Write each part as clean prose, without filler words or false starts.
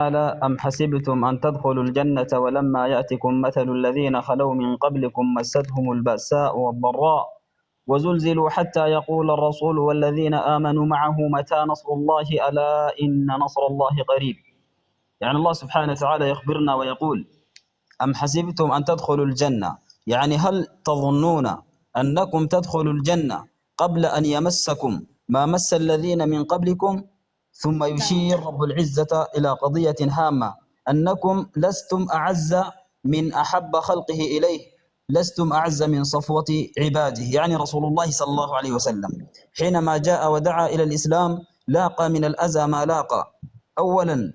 قال أم حسبتم أن تدخلوا الجنة ولما يأتكم مثل الذين خلوا من قبلكم مستهم البأساء والضراء وزلزلوا حتى يقول الرسول والذين آمنوا معه متى نصر الله ألا إن نصر الله قريب. يعني الله سبحانه وتعالى يخبرنا ويقول أم حسبتم أن تدخلوا الجنة، يعني هل تظنون أنكم تدخلوا الجنة قبل أن يمسكم ما مس الذين من قبلكم؟ ثم يشير رب العزة إلى قضية هامة، أنكم لستم أعز من أحب خلقه إليه، لستم أعز من صفوة عباده، يعني رسول الله صلى الله عليه وسلم حينما جاء ودعا إلى الإسلام لاقى من الأذى ما لاقى. أولا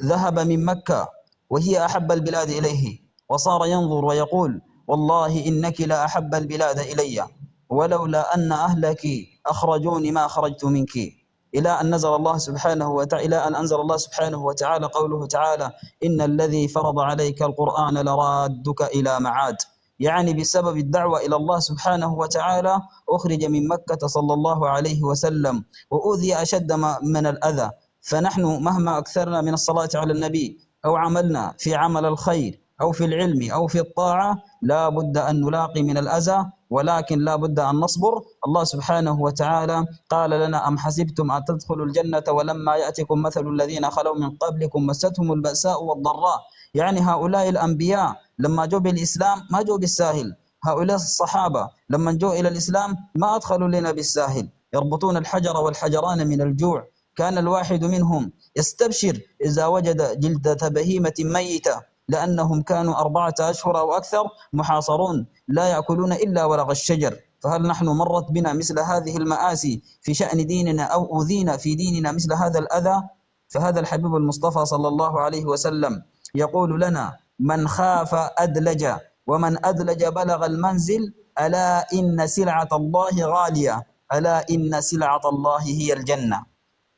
ذهب من مكة وهي أحب البلاد إليه، وصار ينظر ويقول والله إنك لا أحب البلاد إلي، ولولا أن أهلك أخرجوني ما خرجت منك، إلى أن نزل الله سبحانه وتعالى إلى أن أنزل الله سبحانه وتعالى قوله تعالى إن الذي فرض عليك القرآن لرادك إلى معاد، يعني بسبب الدعوة إلى الله سبحانه وتعالى أخرج من مكة صلى الله عليه وسلم وأوذي أشد من الأذى. فنحن مهما أكثرنا من الصلاة على النبي أو عملنا في عمل الخير أو في العلم أو في الطاعة لا بد أن نلاقي من الأذى، ولكن لا بد أن نصبر. الله سبحانه وتعالى قال لنا أم حسبتم أن تدخلوا الجنة ولما يأتكم مثل الذين خلوا من قبلكم مستهم البأساء والضراء، يعني هؤلاء الأنبياء لما جو بالإسلام ما جو بالساهل، هؤلاء الصحابة لما جو إلى الإسلام ما أدخلوا لنا بالساهل، يربطون الحجر والحجران من الجوع، كان الواحد منهم يستبشر إذا وجد جلدة بهيمة ميتة، لأنهم كانوا 4 أشهر أو أكثر محاصرون لا يأكلون إلا ورق الشجر. فهل نحن مرت بنا مثل هذه المآسي في شأن ديننا أو أوذينا في ديننا مثل هذا الأذى؟ فهذا الحبيب المصطفى صلى الله عليه وسلم يقول لنا من خاف أدلج ومن أدلج بلغ المنزل، ألا إن سلعة الله غالية، ألا إن سلعة الله هي الجنة.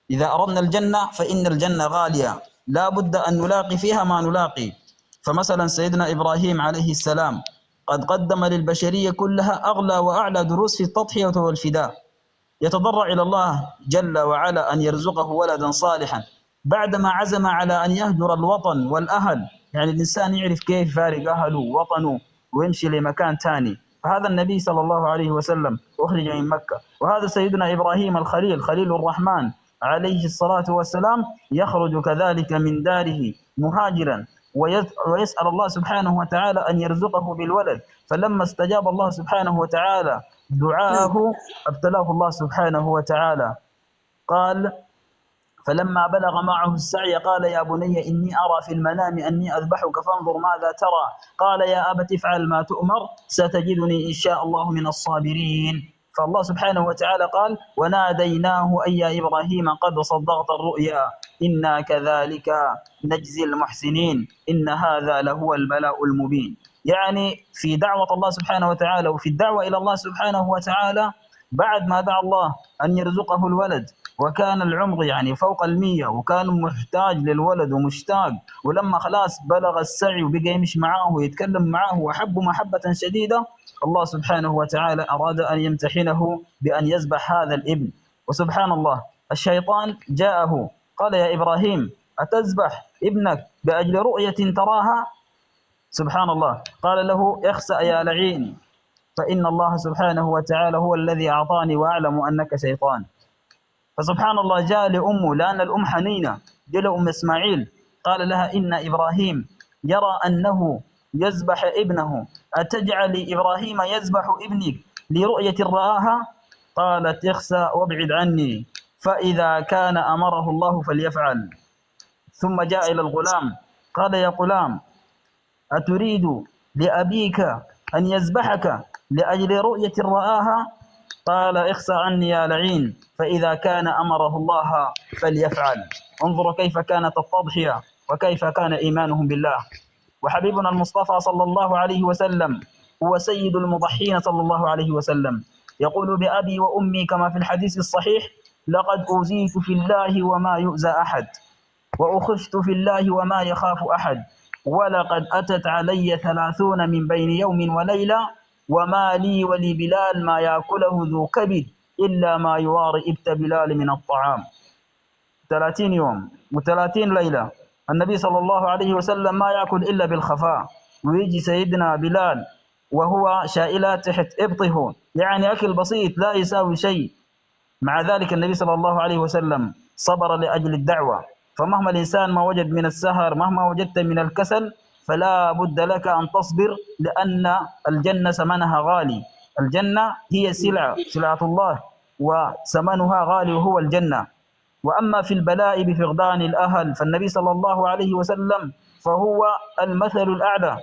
إذا أردنا الجنة فإن الجنة غالية، لا بد أن نلاقي فيها ما نلاقي. فمثلا سيدنا إبراهيم عليه السلام قد قدم للبشرية كلها أغلى وأعلى دروس في التضحية والفداء، يتضرع إلى الله جل وعلا أن يرزقه ولدا صالحا بعدما عزم على أن يهجر الوطن والأهل، يعني الإنسان يعرف كيف يفارق أهله ووطنه ويمشي لمكان ثاني. فهذا النبي صلى الله عليه وسلم أخرج من مكة، وهذا سيدنا إبراهيم الخليل خليل الرحمن عليه الصلاة والسلام يخرج كذلك من داره مهاجرا ويسأل الله سبحانه وتعالى أن يرزقه بالولد، فلما استجاب الله سبحانه وتعالى دعاءه ابتلاه الله سبحانه وتعالى. قال فلما بلغ معه السعي قال يا بني إني أرى في المنام أني أذبحك فانظر ماذا ترى، قال يا أبت افعل ما تؤمر ستجدني إن شاء الله من الصابرين. فالله سبحانه وتعالى قال وناديناه أي يا إبراهيم قد صدقت الرؤيا إنا كذلك نجزي المحسنين إن هذا لهو البلاء المبين. يعني في دعوة الله سبحانه وتعالى وفي الدعوة إلى الله سبحانه وتعالى بعد ما دعا الله أن يرزقه الولد وكان العمر يعني فوق 100 وكان محتاج للولد ومشتاق، ولما خلاص بلغ السعي وبقى يمشي معاه ويتكلم معاه وأحبه محبة شديدة، الله سبحانه وتعالى أراد أن يمتحنه بأن يذبح هذا الابن. وسبحان الله الشيطان جاءه قال يا إبراهيم أتذبح ابنك بأجل رؤية تراها؟ سبحان الله قال له اخسأ يا لعين فإن الله سبحانه وتعالى هو الذي أعطاني وأعلم أنك شيطان. فسبحان الله جاء لأمه لأن الأم حنينة، جاء لأم إسماعيل قال لها إن إبراهيم يرى أنه يذبح ابنه أتجعل إبراهيم يذبح ابنك لرؤية رآها؟ قالت اخسأ وابعد عني فإذا كان أمره الله فليفعل. ثم جاء إلى الغلام قال يا غلام أتريد لأبيك أن يذبحك لأجل رؤية رآها؟ قال اخسأ عني يا لعين فإذا كان أمره الله فليفعل. انظروا كيف كانت التضحية وكيف كان إيمانهم بالله. وحبيبنا المصطفى صلى الله عليه وسلم هو سيد المضحين صلى الله عليه وسلم، يقول بأبي وأمي كما في الحديث الصحيح لقد أوذيت في الله وما يؤذى أحد وأخفت في الله وما يخاف أحد، ولقد أتت علي 30 من بين يوم وليلة وما لي ولبلال ما يأكله ذو كبد إلا ما يواري إبت بلال من الطعام. 30 يوم و30 ليلة النبي صلى الله عليه وسلم ما يأكل إلا بالخفاء، ويجي سيدنا بلال وهو شائلة تحت إبطه، يعني أكل بسيط لا يساوي شيء. مع ذلك النبي صلى الله عليه وسلم صبر لأجل الدعوة. فمهما الإنسان ما وجد من السهر، مهما وجدت من الكسل، فلا بد لك أن تصبر، لأن الجنة ثمنها غالي. الجنة هي سلعة الله، وثمنها غالي وهو الجنة. وأما في البلاء بفقدان الأهل، فالنبي صلى الله عليه وسلم فهو المثل الأعلى.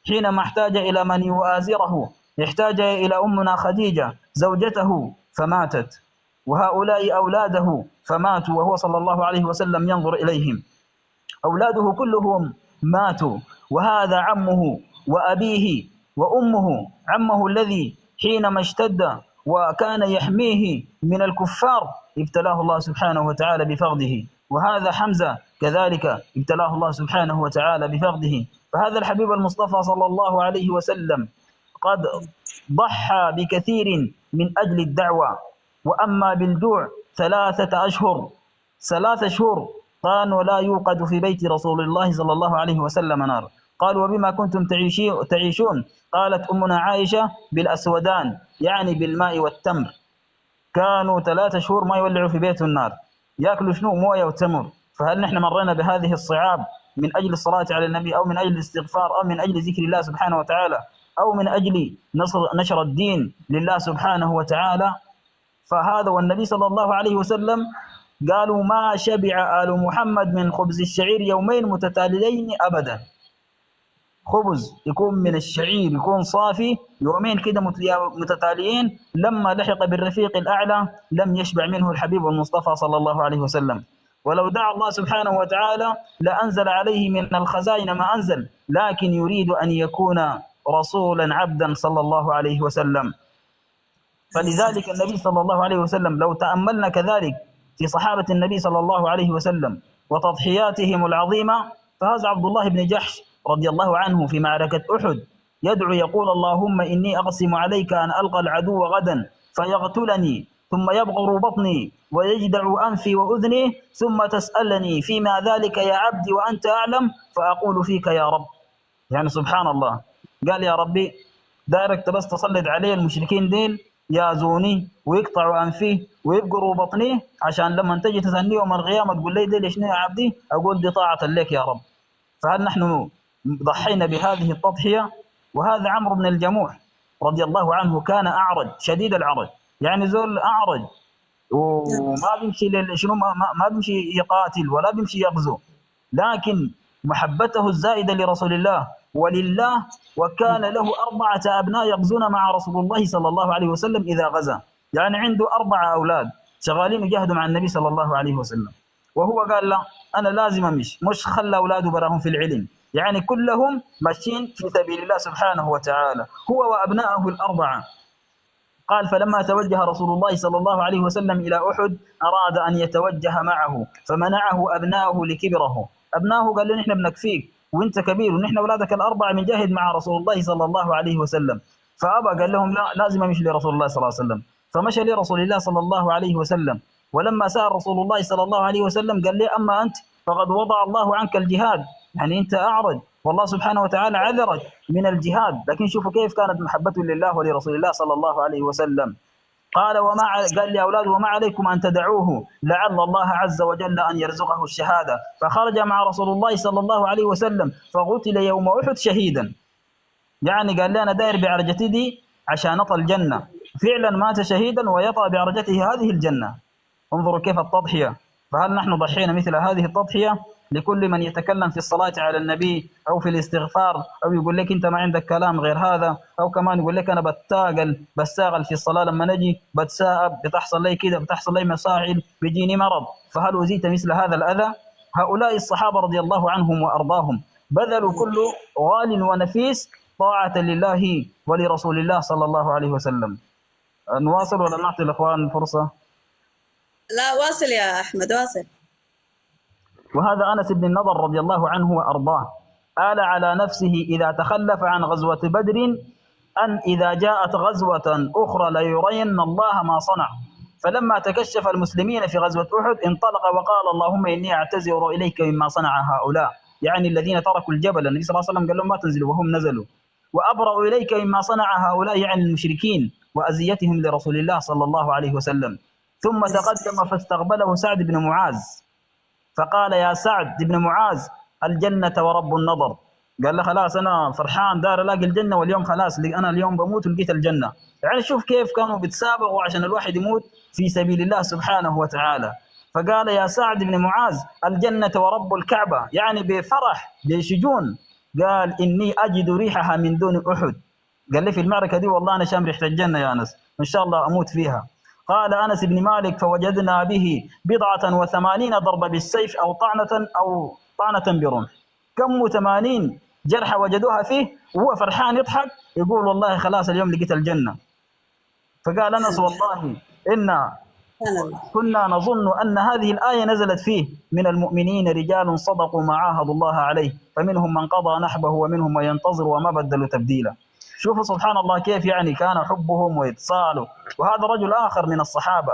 حينما احتاج إلى من يؤازره، احتاج إلى أمنا خديجة زوجته فماتت، وهؤلاء أولاده فماتوا، وهو صلى الله عليه وسلم ينظر إليهم. أولاده كلهم ماتوا، وهذا عمه وأبيه وأمه. عمه الذي حينما اشتد وكان يحميه من الكفار ابتلاه الله سبحانه وتعالى بفقده، وهذا حمزة كذلك ابتلاه الله سبحانه وتعالى بفقده. فهذا الحبيب المصطفى صلى الله عليه وسلم قد ضحى بكثير من أجل الدعوة. وأما بالجوع 3 أشهر، 3 شهور كان ولا يوقد في بيت رسول الله صلى الله عليه وسلم نار. قالوا وبما كنتم تعيشون؟ قالت أمنا عائشة بالأسودان، يعني بالماء والتمر. كانوا 3 شهور ما يولعوا في بيت النار، يأكلوا شنو؟ موية وتمر. فهل نحن مرينا بهذه الصعاب من أجل الصلاة على النبي، أو من أجل الاستغفار، أو من أجل ذكر الله سبحانه وتعالى، أو من أجل نشر الدين لله سبحانه وتعالى؟ فهذا والنبي صلى الله عليه وسلم قالوا ما شبع آل محمد من خبز الشعير يومين متتاليين أبدا. خبز يكون من الشعير يكون صافي يومين كده متتاليين، لما لحق بالرفيق الأعلى لم يشبع منه الحبيب المصطفى صلى الله عليه وسلم. ولو دعا الله سبحانه وتعالى لأنزل عليه من الخزائن ما أنزل، لكن يريد أن يكون رسولا عبدا صلى الله عليه وسلم. فلذلك النبي صلى الله عليه وسلم لو تأملنا كذلك في صحابة النبي صلى الله عليه وسلم وتضحياتهم العظيمة، فهذا عبد الله بن جحش رضي الله عنه في معركة أحد يدعو يقول اللهم إني أقسم عليك أن ألقى العدو غدا فيقتلني، ثم يبغر بطني ويجدع أنفي وأذني، ثم تسألني فيما ذلك يا عبدي وأنت أعلم، فأقول فيك يا رب. يعني سبحان الله، قال يا ربي دارك بس تسلط علي المشركين دين يازوني ويقطعوا أنفي ويبقروا بطني، عشان لما تجي تسألني يوم القيامة تقول لي ليش يا عبدي، أقول دي طاعة لك يا رب. فهل نحن ضحينا بهذه التضحية؟ وهذا عمرو بن الجموح رضي الله عنه كان أعرج شديد العرج، يعني زول أعرج وما بيمشي شنو ما بيمشي يقاتل ولا بيمشي يغزو، لكن محبته الزائدة لرسول الله ولله، وكان له 4 أبناء يغزون مع رسول الله صلى الله عليه وسلم إذا غزا، يعني عنده 4 أولاد شغالين يجاهدوا مع النبي صلى الله عليه وسلم. وهو قال لا أنا لازم مش خلى أولاده براهم في العلم، يعني كلهم ماشيين في سبيل الله سبحانه وتعالى، هو وأبنائه ال4. قال فلما توجه رسول الله صلى الله عليه وسلم إلى أحد أراد أن يتوجه معه، فمنعه أبناؤه لكبره. أبنائه قال له نحن بنكفيك وانت كبير، ونحن أولادك ال4 بنجاهد مع رسول الله صلى الله عليه وسلم. فأبى، قال لهم لا لازم أمشي لرسول الله صلى الله عليه وسلم. فمشى لرسول الله صلى الله عليه وسلم، ولما سأل رسول الله صلى الله عليه وسلم قال لي أما أنت فقد وضع الله عنك الجهاد، يعني أنت أعرج والله سبحانه وتعالى عذرك من الجهاد. لكن شوفوا كيف كانت محبته لله ولرسول الله صلى الله عليه وسلم. قال قال لأولاده وما عليكم أن تدعوه لعل الله عز وجل أن يرزقه الشهادة. فخرج مع رسول الله صلى الله عليه وسلم فقتل يوم أحد شهيدا، يعني قال لي أنا داير بعرجتي دي عشان أطى الجنة، فعلا مات شهيدا ويطأ بعرجته هذه الجنة. انظروا كيف التضحية. فهل نحن ضحينا مثل هذه التضحية لكل من يتكلم في الصلاة على النبي أو في الاستغفار، أو يقول لك أنت ما عندك كلام غير هذا، أو كمان يقول لك أنا بستاغل في الصلاة، لما نجي بتساءب، بتحصل لي كده، بتحصل لي مصاعب، بيجيني مرض. فهل أزيت مثل هذا الأذى؟ هؤلاء الصحابة رضي الله عنهم وأرضاهم بذلوا كل غال ونفيس طاعة لله ولرسول الله صلى الله عليه وسلم. نواصل ولا نعطي الأخوان فرصة؟ لا واصل يا أحمد واصل. وهذا أنس بن النضر رضي الله عنه وأرضاه آل على نفسه إذا تخلف عن غزوة بدر أن إذا جاءت غزوة أخرى ليرين الله ما صنع. فلما تكشف المسلمين في غزوة أحد انطلق وقال اللهم إني أعتذر إليك مما صنع هؤلاء، يعني الذين تركوا الجبل. النبي صلى الله عليه وسلم قال لهم ما تنزلوا وهم نزلوا. وأبرأ إليك مما صنع هؤلاء يعني المشركين وأذيتهم لرسول الله صلى الله عليه وسلم. ثم تقدم فاستقبله سعد بن معاذ فقال يا سعد بن معاذ الجنة ورب النظر. قال له خلاص أنا فرحان دار ألاقي الجنة، واليوم خلاص أنا اليوم بموت ولقيت الجنة. يعني شوف كيف كانوا بيتسابقوا عشان الواحد يموت في سبيل الله سبحانه وتعالى. فقال يا سعد بن معاذ الجنة ورب الكعبة، يعني بفرح بشجون. قال إني أجد ريحها من دون أحد. قال لي في المعركة دي والله أنا شام ريحة الجنة يا أنس، إن شاء الله أموت فيها. قال أنس بن مالك فوجدنا به 87 ضربة بالسيف أو طعنة برمح. كم 80 جرحى وجدوها فيه وهو فرحان يضحك يقول والله خلاص اليوم لقيت الجنة. فقال أنس والله إن كنا نظن أن هذه الآية نزلت فيه من المؤمنين رجال صدقوا ما عاهدوا الله عليه فمنهم من قضى نحبه ومنهم من ينتظر وما بدلوا تبديلا. شوفوا سبحان الله كيف يعني كان حبهم واتصاله. وهذا رجل آخر من الصحابة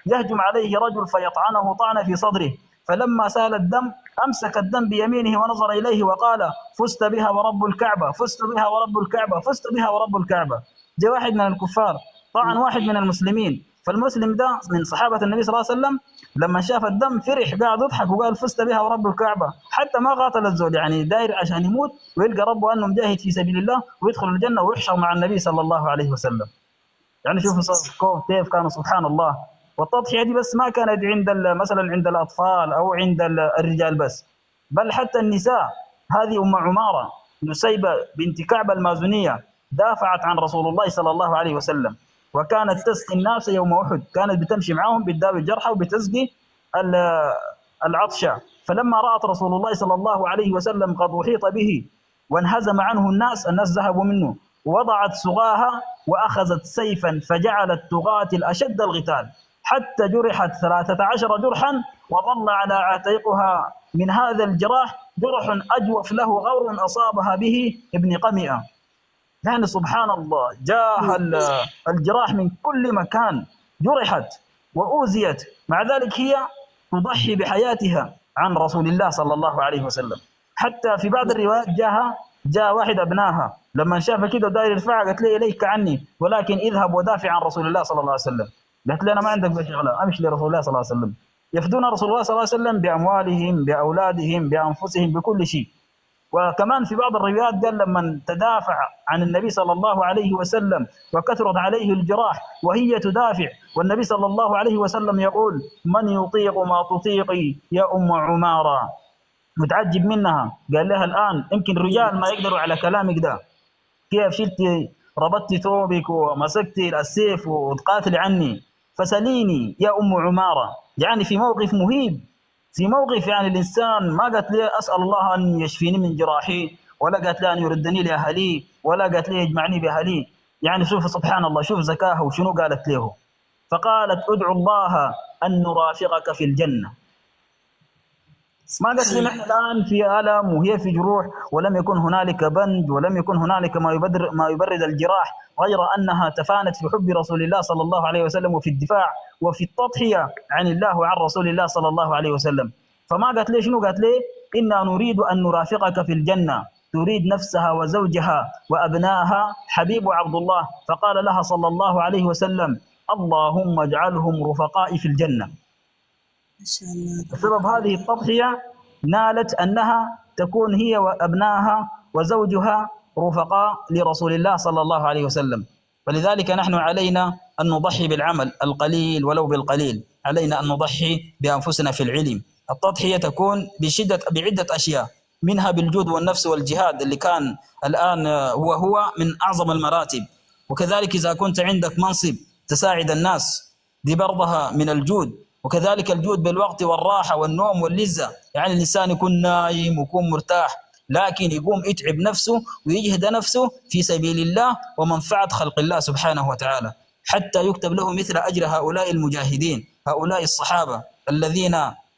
يهجم عليه رجل فيطعنه طعنة في صدره، فلما سال الدم أمسك الدم بيمينه ونظر إليه وقال فزت بها ورب الكعبة، فزت بها ورب الكعبة، فزت بها ورب الكعبة. جاء واحد من الكفار طعن واحد من المسلمين، فالمسلم ده من صحابة النبي صلى الله عليه وسلم لما شاف الدم فرح قاعد يضحك وقال فزت بها ورب الكعبة، حتى ما قاتل الزول، يعني داير عشان يموت ويلقى ربه أنه مجاهد في سبيل الله ويدخل الجنة ويحشر مع النبي صلى الله عليه وسلم. يعني شوفوا كيف كانوا سبحان الله. والتضحية دي بس ما كانت عند مثلا عند الأطفال أو عند الرجال بس، بل حتى النساء. هذه أم عمارة نسيبة بنت كعب المازونية دافعت عن رسول الله صلى الله عليه وسلم، وكانت تسقي الناس يوم أحد، كانت بتمشي معهم بتداوي الجرحى وبتسقي العطشة. فلما رأت رسول الله صلى الله عليه وسلم قد أحيط به وانهزم عنه الناس ذهبوا منه، وضعت سغاها وأخذت سيفا فجعلت تقاتل أشد القتال حتى جرحت 13 جرحا، وظل على عاتقها من هذا الجراح جرح أجوف له غور أصابها به ابن قمئة. يعني سبحان الله جاء الجراح من كل مكان، جرحت وأوذيت، مع ذلك هي تضحي بحياتها عن رسول الله صلى الله عليه وسلم. حتى في بعض الروايات جاء واحد أبناها لما شاف كده داير يرفعها قالت لي إليك عني ولكن اذهب ودافع عن رسول الله صلى الله عليه وسلم. قالت لي أنا ما عندك بشغلة، أمشي لرسول الله صلى الله عليه وسلم. يفدون رسول الله صلى الله عليه وسلم بأموالهم بأولادهم بأنفسهم بكل شيء. وكمان في بعض الروايات قال لما تدافع عن النبي صلى الله عليه وسلم وكثرت عليه الجراح وهي تدافع والنبي صلى الله عليه وسلم يقول من يطيق ما تطيقي يا أم عمارة. متعجب منها، قال لها الآن يمكن الرجال ما يقدروا على كلامك ده، كيف شلتي ربطتي ثوبك ومسكتي السيف وتقاتلي عني، فسليني يا أم عمارة. يعني في موقف مهيب، في موقف يعني الإنسان ما قالت لي أسأل الله أن يشفيني من جراحي، ولا قالت لي أن يردني لأهلي، ولا قالت لي يجمعني بأهلي. يعني شوف سبحان الله، شوف زكاها وشنو قالت له. فقالت ادعو الله أن نرافقك في الجنة. ما قالت لي نحن الآن في ألم وهي في جروح ولم يكن هنالك بند ولم يكن هنالك ما يبرد الجراح، غير أنها تفانت في حب رسول الله صلى الله عليه وسلم وفي الدفاع وفي التضحية عن الله وعن رسول الله صلى الله عليه وسلم. فما قالت لي شنو، قالت لي إنا نريد أن نرافقك في الجنة، تريد نفسها وزوجها وأبنائها حبيب عبد الله. فقال لها صلى الله عليه وسلم اللهم اجعلهم رفقائي في الجنة. بسبب هذه التضحية نالت أنها تكون هي وأبنائها وزوجها رفقاء لرسول الله صلى الله عليه وسلم. فلذلك نحن علينا أن نضحي بالعمل القليل ولو بالقليل، علينا أن نضحي بأنفسنا في العلم. التضحية تكون بعدة أشياء، منها بالجود والنفس والجهاد اللي كان الآن هو من أعظم المراتب. وكذلك إذا كنت عندك منصب تساعد الناس، دي برضها من الجود. وكذلك الجود بالوقت والراحة والنوم واللذة، يعني الإنسان يكون نايم ويكون مرتاح لكن يقوم يتعب نفسه ويجهد نفسه في سبيل الله ومنفعة خلق الله سبحانه وتعالى، حتى يكتب له مثل أجر هؤلاء المجاهدين، هؤلاء الصحابة الذين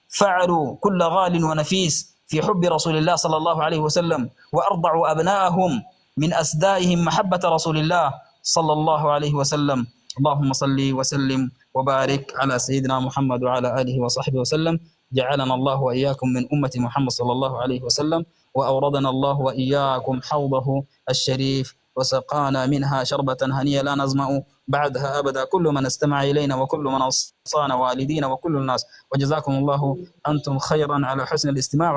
فعلوا كل غال ونفيس في حب رسول الله صلى الله عليه وسلم، وأرضعوا أبنائهم من أسدائهم محبة رسول الله صلى الله عليه وسلم. اللهم صل وسلم وبارك على سيدنا محمد وعلى آله وصحبه وسلم. جعلنا الله وإياكم من أمة محمد صلى الله عليه وسلم، وأوردنا الله وإياكم حوضه الشريف، وسقانا منها شربة هنية لا نظمأ بعدها أبدا، كل من استمع إلينا وكل من أوصانا والدينا وكل الناس. وجزاكم الله أنتم خيرا على حسن الاستماع.